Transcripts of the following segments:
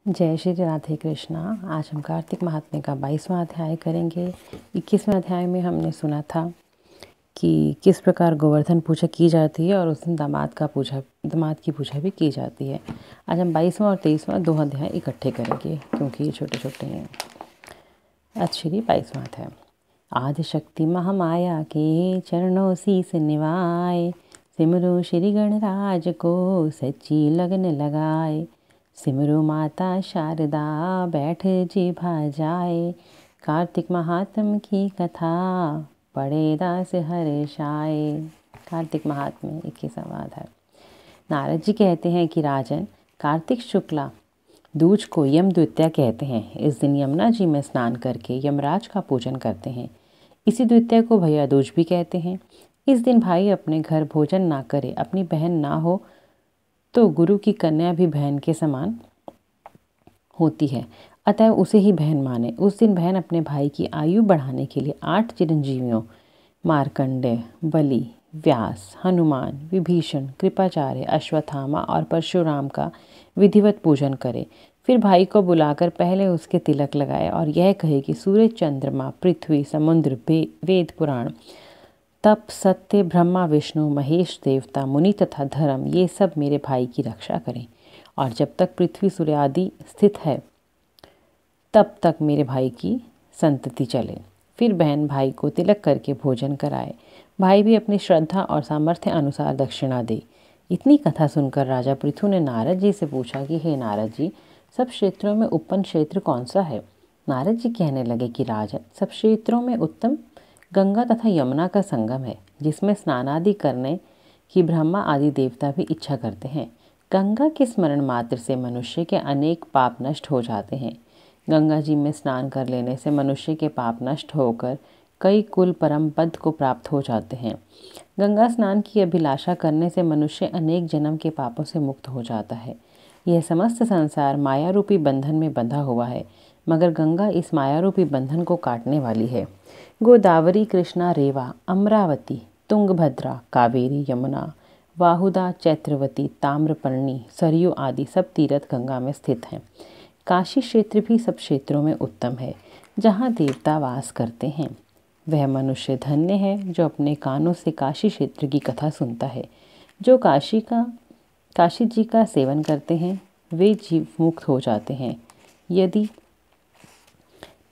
जय श्री राधे कृष्णा। आज हम कार्तिक महात्म्य का 22वां अध्याय करेंगे। 21वें अध्याय में हमने सुना था कि किस प्रकार गोवर्धन पूजा की जाती है और उस दिन दामाद की पूजा भी की जाती है। आज हम 22वां और 23वां 2 अध्याय इकट्ठे करेंगे क्योंकि ये छोटे छोटे हैं। आज श्री 22वां अध्याय। आदिशक्ति महामाया के चरणों शीस निवाए, सिमरो श्री गणराज को सच्ची लगन लगाए। सिमरो माता शारदा बैठ जिभा जाए, कार्तिक महात्म की कथा पढ़े दास हर्षाए। कार्तिक महात्म्य 21वां अध्याय। नारद जी कहते हैं कि राजन, कार्तिक शुक्ला दूज को यम द्वितीया कहते हैं। इस दिन यमुना जी में स्नान करके यमराज का पूजन करते हैं। इसी द्वितीया को भैया दूज भी कहते हैं। इस दिन भाई अपने घर भोजन ना करे, अपनी बहन ना हो तो गुरु की कन्या भी बहन के समान होती है, अतः उसे ही बहन माने। उस दिन बहन अपने भाई की आयु बढ़ाने के लिए 8 चिरंजीवियों मार्कंडेय, बलि, व्यास, हनुमान, विभीषण, कृपाचार्य, अश्वत्थामा और परशुराम का विधिवत पूजन करे। फिर भाई को बुलाकर पहले उसके तिलक लगाए और यह कहे कि सूर्य, चंद्रमा, पृथ्वी, समुद्र, वेद, पुराण, तप, सत्य, ब्रह्मा, विष्णु, महेश, देवता, मुनि तथा धर्म ये सब मेरे भाई की रक्षा करें, और जब तक पृथ्वी सूर्य आदि स्थित है तब तक मेरे भाई की संतति चले। फिर बहन भाई को तिलक करके भोजन कराए। भाई भी अपनी श्रद्धा और सामर्थ्य अनुसार दक्षिणा दे। इतनी कथा सुनकर राजा पृथु ने नारद जी से पूछा कि हे नारद जी, सब क्षेत्रों में उत्तम क्षेत्र कौन सा है? नारद जी कहने लगे कि राजन, सब क्षेत्रों में उत्तम गंगा तथा यमुना का संगम है, जिसमें स्नान आदि करने की ब्रह्मा आदि देवता भी इच्छा करते हैं। गंगा के स्मरण मात्र से मनुष्य के अनेक पाप नष्ट हो जाते हैं। गंगा जी में स्नान कर लेने से मनुष्य के पाप नष्ट होकर कई कुल परम पद को प्राप्त हो जाते हैं। गंगा स्नान की अभिलाषा करने से मनुष्य अनेक जन्म के पापों से मुक्त हो जाता है। यह समस्त संसार माया रूपी बंधन में बंधा हुआ है, मगर गंगा इस माया रूपी बंधन को काटने वाली है। गोदावरी, कृष्णा, रेवा, अमरावती, तुंगभद्रा, कावेरी, यमुना, वाहुदा, चैत्रवती, ताम्रपर्णी, सरयू आदि सब तीर्थ गंगा में स्थित हैं। काशी क्षेत्र भी सब क्षेत्रों में उत्तम है, जहाँ देवता वास करते हैं। वह मनुष्य धन्य है जो अपने कानों से काशी क्षेत्र की कथा सुनता है। जो काशी जी का सेवन करते हैं वे जीव मुक्त हो जाते हैं। यदि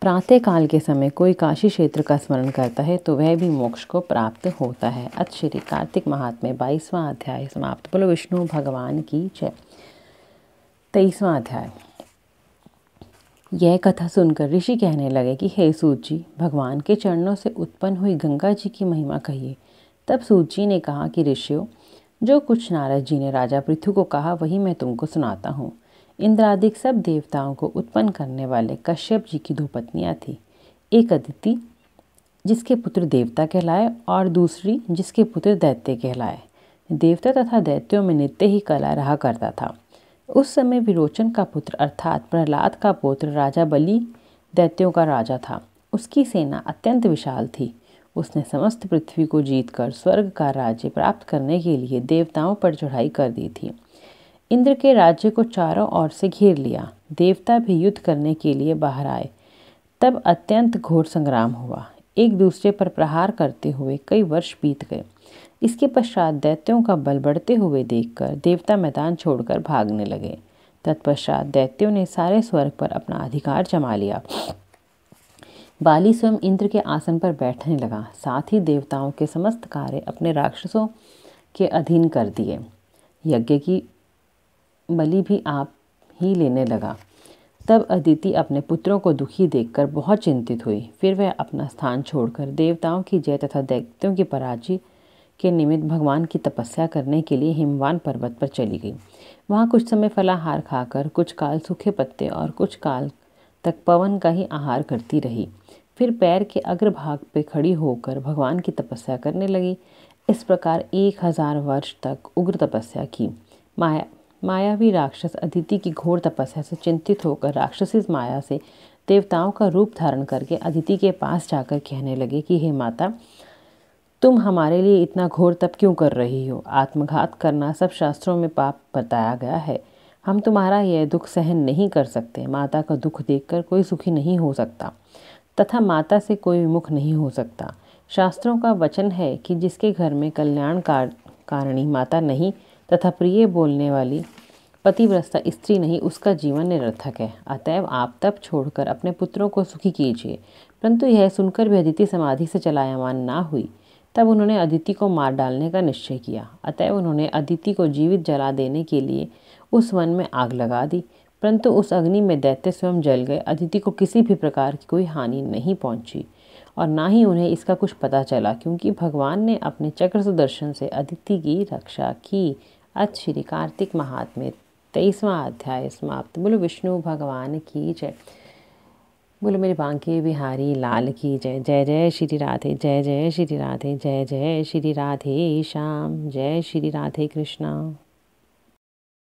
प्रातः काल के समय कोई काशी क्षेत्र का स्मरण करता है तो वह भी मोक्ष को प्राप्त होता है। अथ श्री कार्तिक महात्म्य 22वां अध्याय समाप्त। बोलो विष्णु भगवान की जय। 23वां अध्याय। यह कथा सुनकर ऋषि कहने लगे कि हे सूत जी, भगवान के चरणों से उत्पन्न हुई गंगा जी की महिमा कहिए। तब सूत जी ने कहा कि ऋषियों, जो कुछ नारद जी ने राजा पृथु को कहा वही मैं तुमको सुनाता हूँ। इंद्रादिक सब देवताओं को उत्पन्न करने वाले कश्यप जी की 2 पत्नियां थी। एक अदिति जिसके पुत्र देवता कहलाए और दूसरी जिसके पुत्र दैत्य कहलाए। देवता तथा दैत्यों में नित्य ही कलह रहा करता था। उस समय विरोचन का पुत्र अर्थात प्रहलाद का पुत्र राजा बलि दैत्यों का राजा था। उसकी सेना अत्यंत विशाल थी। उसने समस्त पृथ्वी को जीतकर स्वर्ग का राज्य प्राप्त करने के लिए देवताओं पर चढ़ाई कर दी थी। इंद्र के राज्य को चारों ओर से घेर लिया। देवता भी युद्ध करने के लिए बाहर आए। तब अत्यंत घोर संग्राम हुआ। एक दूसरे पर प्रहार करते हुए कई वर्ष बीत गए। इसके पश्चात दैत्यों का बल बढ़ते हुए देखकर देवता मैदान छोड़कर भागने लगे। तत्पश्चात दैत्यों ने सारे स्वर्ग पर अपना अधिकार जमा लिया। बाली स्वयं इंद्र के आसन पर बैठने लगा। साथ ही देवताओं के समस्त कार्य अपने राक्षसों के अधीन कर दिए। यज्ञ की बलि भी आप ही लेने लगा। तब अदिति अपने पुत्रों को दुखी देखकर बहुत चिंतित हुई। फिर वह अपना स्थान छोड़कर देवताओं की जय तथा दैत्यों की पराजय के निमित्त भगवान की तपस्या करने के लिए हिमवान पर्वत पर चली गई। वहाँ कुछ समय फलाहार खाकर कुछ काल सूखे पत्ते और कुछ काल तक पवन का ही आहार करती रही। फिर पैर के अग्रभाग पे खड़ी होकर भगवान की तपस्या करने लगी। इस प्रकार 1000 वर्ष तक उग्र तपस्या की। मायावी राक्षस अदिति की घोर तपस्या से चिंतित होकर राक्षसी माया से देवताओं का रूप धारण करके अदिति के पास जाकर कहने लगे कि हे माता, तुम हमारे लिए इतना घोर तप क्यों कर रही हो? आत्मघात करना सब शास्त्रों में पाप बताया गया है। हम तुम्हारा यह दुख सहन नहीं कर सकते। माता का दुख देखकर कोई सुखी नहीं हो सकता तथा माता से कोई विमुख नहीं हो सकता। शास्त्रों का वचन है कि जिसके घर में कल्याण कारिणी माता नहीं तथा प्रिय बोलने वाली पतिव्रता स्त्री नहीं, उसका जीवन निरर्थक है। अतएव आप तप छोड़कर अपने पुत्रों को सुखी कीजिए। परंतु यह सुनकर भी अदिति समाधि से चलायमान ना हुई। तब उन्होंने अदिति को मार डालने का निश्चय किया। अतएव उन्होंने अदिति को जीवित जला देने के लिए उस वन में आग लगा दी, परंतु उस अग्नि में दैत्य स्वयं जल गए। अदिति को किसी भी प्रकार की कोई हानि नहीं पहुंची और ना ही उन्हें इसका कुछ पता चला, क्योंकि भगवान ने अपने चक्र सुदर्शन से अदिति की रक्षा की। आज श्री कार्तिक महात्म्य 23वां अध्याय समाप्त। बोलो विष्णु भगवान की जय। बोलो मेरे बांके बिहारी लाल की जय। जय जय श्री राधे, जय जय श्री राधे, जय जय श्री राधे श्याम, जय श्री राधे कृष्णा।